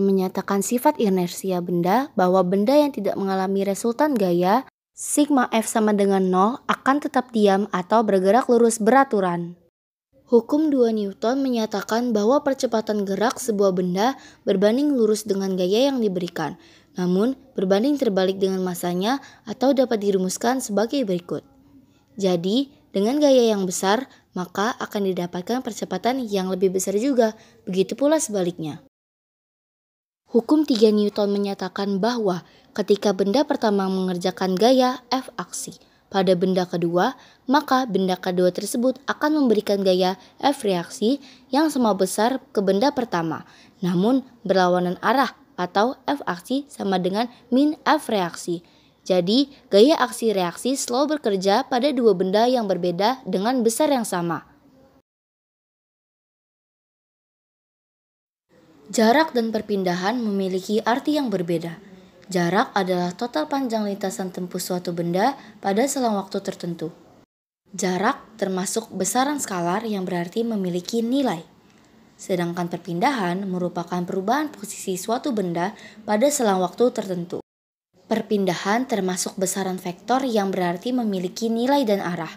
Newton menyatakan sifat inersia benda bahwa benda yang tidak mengalami resultan gaya sigma F sama dengan 0 akan tetap diam atau bergerak lurus beraturan. Hukum 2 Newton menyatakan bahwa percepatan gerak sebuah benda berbanding lurus dengan gaya yang diberikan, namun berbanding terbalik dengan masanya atau dapat dirumuskan sebagai berikut. Jadi, dengan gaya yang besar, maka akan didapatkan percepatan yang lebih besar juga, begitu pula sebaliknya. Hukum 3 Newton menyatakan bahwa ketika benda pertama mengerjakan gaya F aksi pada benda kedua, maka benda kedua tersebut akan memberikan gaya F reaksi yang sama besar ke benda pertama, namun berlawanan arah atau F aksi sama dengan min F reaksi. Jadi, gaya aksi reaksi selalu bekerja pada dua benda yang berbeda dengan besar yang sama. Jarak dan perpindahan memiliki arti yang berbeda. Jarak adalah total panjang lintasan tempuh suatu benda pada selang waktu tertentu. Jarak termasuk besaran skalar yang berarti memiliki nilai. Sedangkan perpindahan merupakan perubahan posisi suatu benda pada selang waktu tertentu. Perpindahan termasuk besaran vektor yang berarti memiliki nilai dan arah.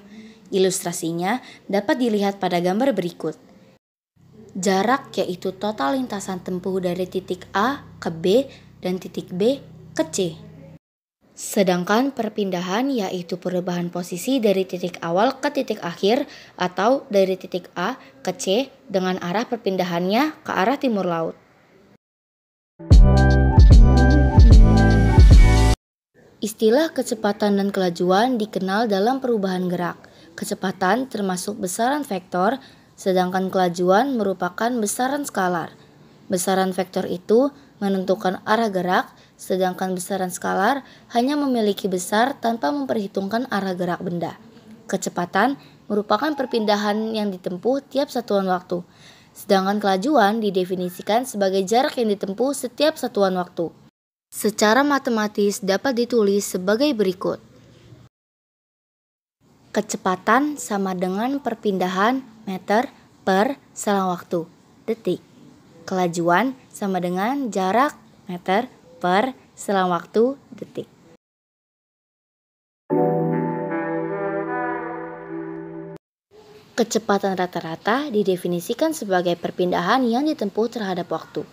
Ilustrasinya dapat dilihat pada gambar berikut. Jarak yaitu total lintasan tempuh dari titik A ke B dan titik B ke C. Sedangkan perpindahan yaitu perubahan posisi dari titik awal ke titik akhir atau dari titik A ke C dengan arah perpindahannya ke arah timur laut. Istilah kecepatan dan kelajuan dikenal dalam perubahan gerak. Kecepatan termasuk besaran vektor, sedangkan kelajuan merupakan besaran skalar. Besaran vektor itu menentukan arah gerak, sedangkan besaran skalar hanya memiliki besar tanpa memperhitungkan arah gerak benda. Kecepatan merupakan perpindahan yang ditempuh tiap satuan waktu, sedangkan kelajuan didefinisikan sebagai jarak yang ditempuh setiap satuan waktu. Secara matematis dapat ditulis sebagai berikut. Kecepatan sama dengan perpindahan meter per selang waktu, detik. Kelajuan sama dengan jarak meter per selang waktu, detik. Kecepatan rata-rata didefinisikan sebagai perpindahan yang ditempuh terhadap waktu.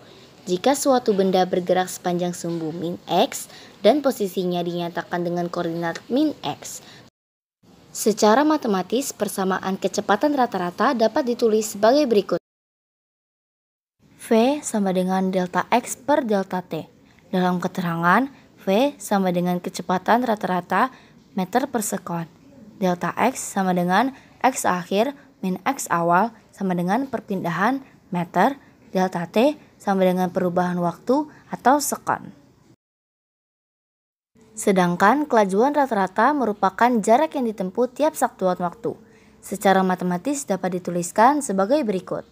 Jika suatu benda bergerak sepanjang sumbu min x dan posisinya dinyatakan dengan koordinat min x. Secara matematis, persamaan kecepatan rata-rata dapat ditulis sebagai berikut. V sama dengan delta x per delta t. Dalam keterangan, V sama dengan kecepatan rata-rata meter per sekon. Delta x sama dengan x akhir min x awal sama dengan perpindahan meter. Delta t sama dengan perubahan waktu atau sekon. Sedangkan kelajuan rata-rata merupakan jarak yang ditempuh tiap satuan waktu. Secara matematis dapat dituliskan sebagai berikut.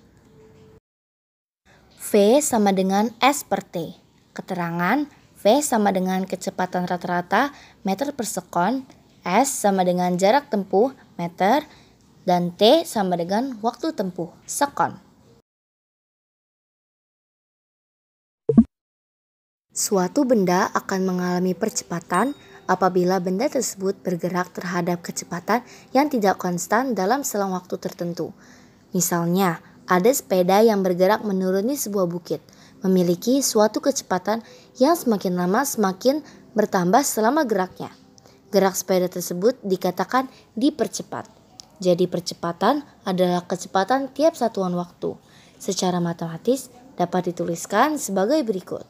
V sama dengan S per T. Keterangan, V sama dengan kecepatan rata-rata meter per sekon, S sama dengan jarak tempuh meter, dan T sama dengan waktu tempuh sekon. Suatu benda akan mengalami percepatan apabila benda tersebut bergerak terhadap kecepatan yang tidak konstan dalam selang waktu tertentu. Misalnya, ada sepeda yang bergerak menuruni sebuah bukit, memiliki suatu kecepatan yang semakin lama semakin bertambah selama geraknya. Gerak sepeda tersebut dikatakan dipercepat. Jadi percepatan adalah kecepatan tiap satuan waktu. Secara matematis dapat dituliskan sebagai berikut.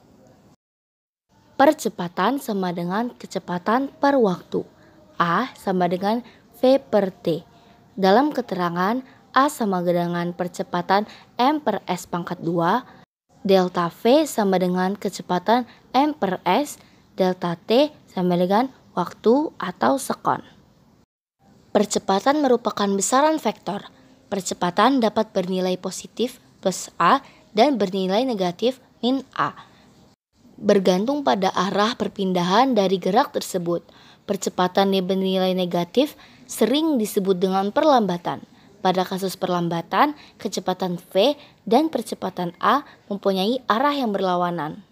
Percepatan sama dengan kecepatan per waktu. A sama dengan V per T. Dalam keterangan, A sama dengan percepatan M per S pangkat 2. Delta V sama dengan kecepatan M per S. Delta T sama dengan waktu atau sekon. Percepatan merupakan besaran vektor. Percepatan dapat bernilai positif plus A dan bernilai negatif min A. Bergantung pada arah perpindahan dari gerak tersebut. Percepatan yang bernilai negatif sering disebut dengan perlambatan. Pada kasus perlambatan, kecepatan V dan percepatan A mempunyai arah yang berlawanan.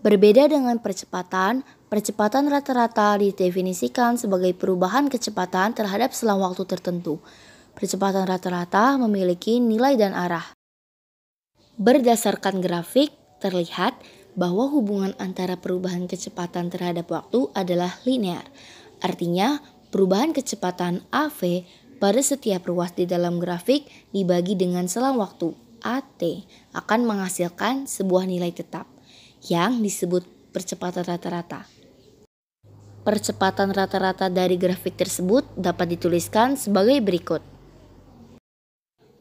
Berbeda dengan percepatan, percepatan rata-rata didefinisikan sebagai perubahan kecepatan terhadap selang waktu tertentu. Percepatan rata-rata memiliki nilai dan arah. Berdasarkan grafik, terlihat bahwa hubungan antara perubahan kecepatan terhadap waktu adalah linear. Artinya, perubahan kecepatan AV pada setiap ruas di dalam grafik dibagi dengan selang waktu AT akan menghasilkan sebuah nilai tetap yang disebut percepatan rata-rata. Percepatan rata-rata dari grafik tersebut dapat dituliskan sebagai berikut.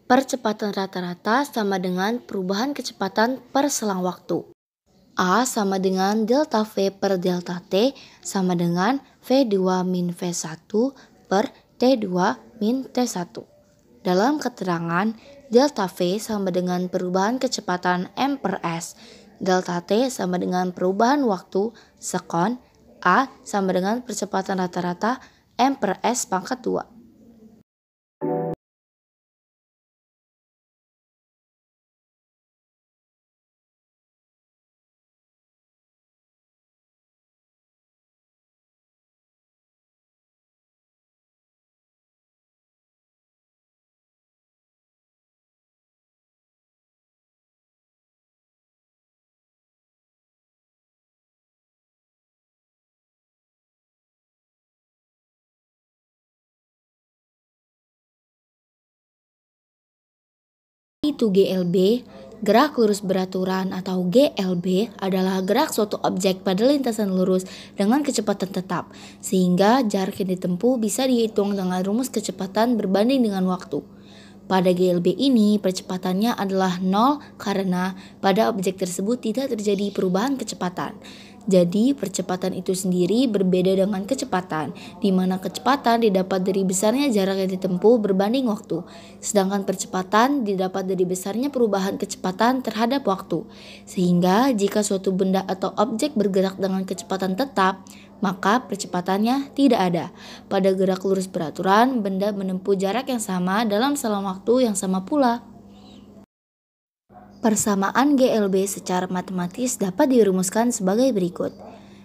Percepatan rata-rata sama dengan perubahan kecepatan per selang waktu. A sama dengan delta V per delta T sama dengan V2 min V1 per T2 min T1. Dalam keterangan, delta V sama dengan perubahan kecepatan M per S. Delta T sama dengan perubahan waktu sekon. A sama dengan percepatan rata-rata M per S pangkat 2. Itu GLB, gerak lurus beraturan atau GLB adalah gerak suatu objek pada lintasan lurus dengan kecepatan tetap, sehingga jarak yang ditempuh bisa dihitung dengan rumus kecepatan berbanding dengan waktu. Pada GLB ini, percepatannya adalah 0 karena pada objek tersebut tidak terjadi perubahan kecepatan. Jadi, percepatan itu sendiri berbeda dengan kecepatan, di mana kecepatan didapat dari besarnya jarak yang ditempuh berbanding waktu, sedangkan percepatan didapat dari besarnya perubahan kecepatan terhadap waktu. Sehingga, jika suatu benda atau objek bergerak dengan kecepatan tetap, maka percepatannya tidak ada. Pada gerak lurus beraturan, benda menempuh jarak yang sama dalam selang waktu yang sama pula. Persamaan GLB secara matematis dapat dirumuskan sebagai berikut.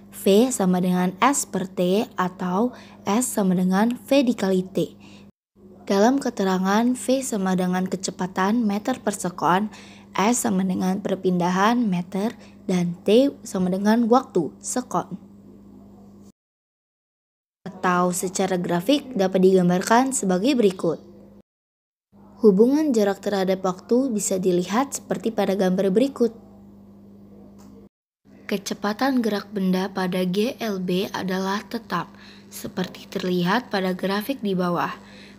V sama dengan S per T atau S sama dengan V dikali T. Dalam keterangan, V sama dengan kecepatan meter per sekon, S sama dengan perpindahan meter, dan T sama dengan waktu sekon. Atau secara grafik dapat digambarkan sebagai berikut. Hubungan jarak terhadap waktu bisa dilihat seperti pada gambar berikut. Kecepatan gerak benda pada GLB adalah tetap, seperti terlihat pada grafik di bawah.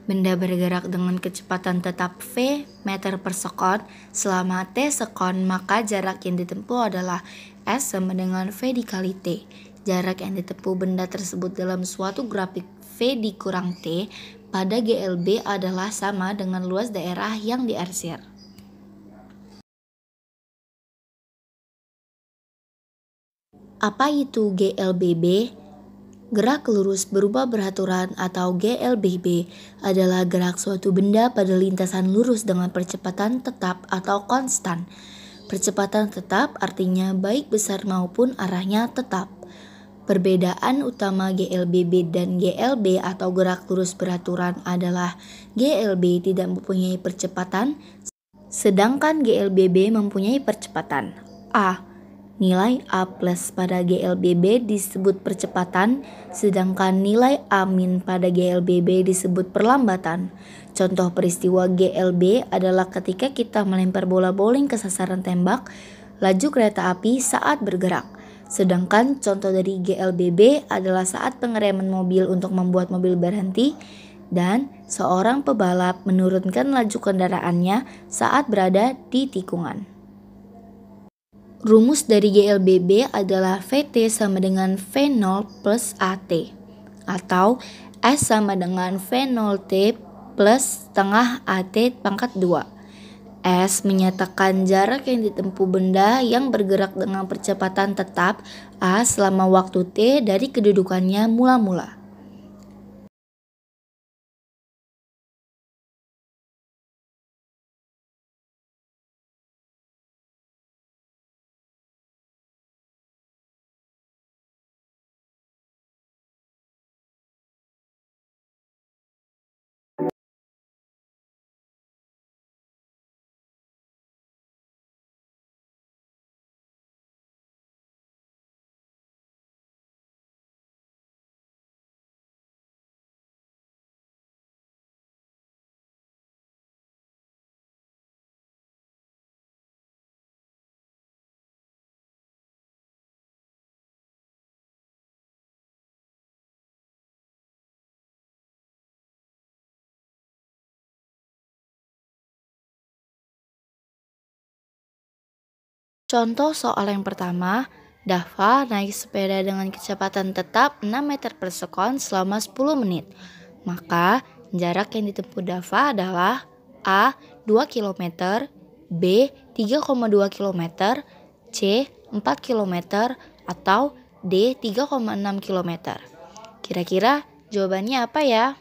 Benda bergerak dengan kecepatan tetap V meter per sekon selama T sekon, maka jarak yang ditempuh adalah S sama dengan V dikali T. Jarak yang ditempuh benda tersebut dalam suatu grafik V dikurang T pada GLB adalah sama dengan luas daerah yang diarsir. Apa itu GLBB? Gerak lurus berubah beraturan atau GLBB adalah gerak suatu benda pada lintasan lurus dengan percepatan tetap atau konstan. Percepatan tetap artinya baik besar maupun arahnya tetap. Perbedaan utama GLBB dan GLB atau gerak lurus beraturan adalah GLB tidak mempunyai percepatan, sedangkan GLBB mempunyai percepatan. A. Nilai A plus pada GLBB disebut percepatan, sedangkan nilai A min pada GLBB disebut perlambatan. Contoh peristiwa GLB adalah ketika kita melempar bola bowling ke sasaran tembak, laju kereta api saat bergerak. Sedangkan contoh dari GLBB adalah saat pengereman mobil untuk membuat mobil berhenti dan seorang pebalap menurunkan laju kendaraannya saat berada di tikungan. Rumus dari GLBB adalah VT sama dengan V0 plus AT atau S sama dengan V0T plus setengah AT pangkat 2. S menyatakan jarak yang ditempuh benda yang bergerak dengan percepatan tetap A selama waktu T dari kedudukannya mula-mula. Contoh soal yang pertama, Dava naik sepeda dengan kecepatan tetap 6 meter per sekon selama 10 menit. Maka jarak yang ditempuh Dava adalah A. 2 km, B. 3,2 km, C. 4 km, atau D. 3,6 km. Kira-kira jawabannya apa ya?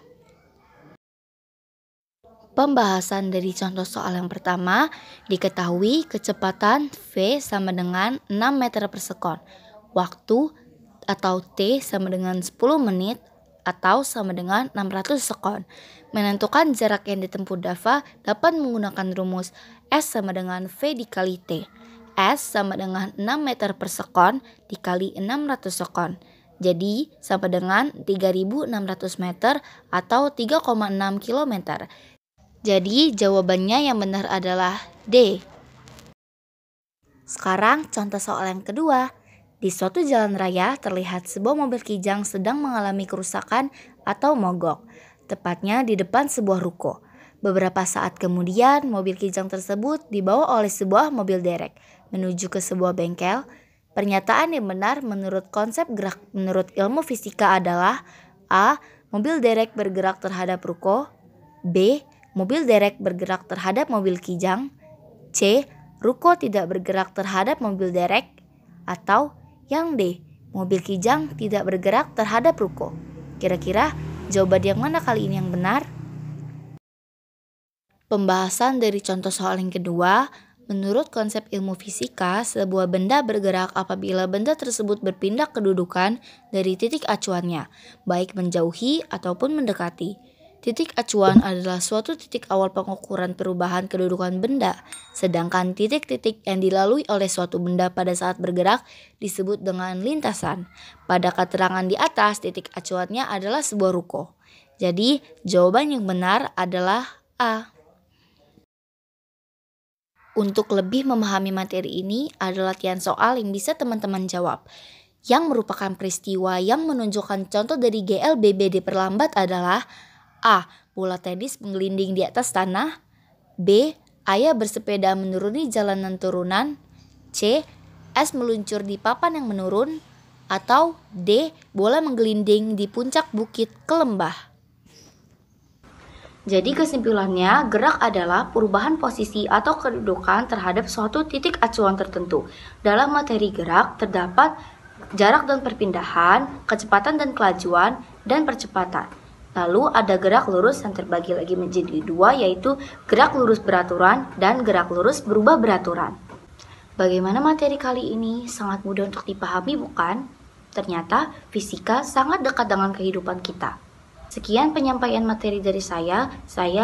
Pembahasan dari contoh soal yang pertama, diketahui kecepatan V sama dengan 6 meter per sekon. Waktu atau T sama dengan 10 menit atau sama dengan 600 sekon. Menentukan jarak yang ditempuh Dava dapat menggunakan rumus S sama dengan V dikali T. S sama dengan 6 meter per sekon dikali 600 sekon. Jadi sama dengan 3.600 meter atau 3,6 kilometer. Jadi jawabannya yang benar adalah D. Sekarang contoh soal yang kedua. Di suatu jalan raya terlihat sebuah mobil kijang sedang mengalami kerusakan atau mogok, tepatnya di depan sebuah ruko. Beberapa saat kemudian mobil kijang tersebut dibawa oleh sebuah mobil derek menuju ke sebuah bengkel. Pernyataan yang benar menurut konsep gerak menurut ilmu fisika adalah A. Mobil derek bergerak terhadap ruko, B. Mobil derek bergerak terhadap mobil kijang, C. Ruko tidak bergerak terhadap mobil derek, atau yang D. Mobil kijang tidak bergerak terhadap ruko. Kira-kira jawaban yang mana kali ini yang benar? Pembahasan dari contoh soal yang kedua, menurut konsep ilmu fisika, sebuah benda bergerak apabila benda tersebut berpindah kedudukan dari titik acuannya, baik menjauhi ataupun mendekati. Titik acuan adalah suatu titik awal pengukuran perubahan kedudukan benda, sedangkan titik-titik yang dilalui oleh suatu benda pada saat bergerak disebut dengan lintasan. Pada keterangan di atas, titik acuannya adalah sebuah ruko. Jadi, jawaban yang benar adalah A. Untuk lebih memahami materi ini, ada latihan soal yang bisa teman-teman jawab. Yang merupakan peristiwa yang menunjukkan contoh dari GLBB diperlambat adalah A. Bola tenis menggelinding di atas tanah, B. Ayah bersepeda menuruni jalanan turunan, C. Es meluncur di papan yang menurun, atau D. Bola menggelinding di puncak bukit ke lembah. Jadi kesimpulannya, gerak adalah perubahan posisi atau kedudukan terhadap suatu titik acuan tertentu. Dalam materi gerak terdapat jarak dan perpindahan, kecepatan dan kelajuan, dan percepatan. Lalu ada gerak lurus yang terbagi lagi menjadi dua, yaitu gerak lurus beraturan dan gerak lurus berubah beraturan. Bagaimana materi kali ini? Sangat mudah untuk dipahami, bukan? Ternyata fisika sangat dekat dengan kehidupan kita. Sekian penyampaian materi dari saya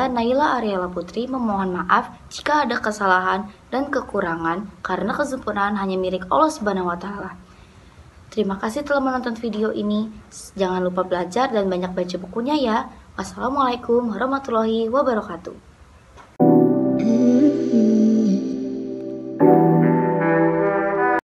Naila Ariela Putri memohon maaf jika ada kesalahan dan kekurangan karena kesempurnaan hanya milik Allah Subhanahu wa Ta'ala. Terima kasih telah menonton video ini. Jangan lupa belajar dan banyak baca bukunya ya. Wassalamualaikum warahmatullahi wabarakatuh.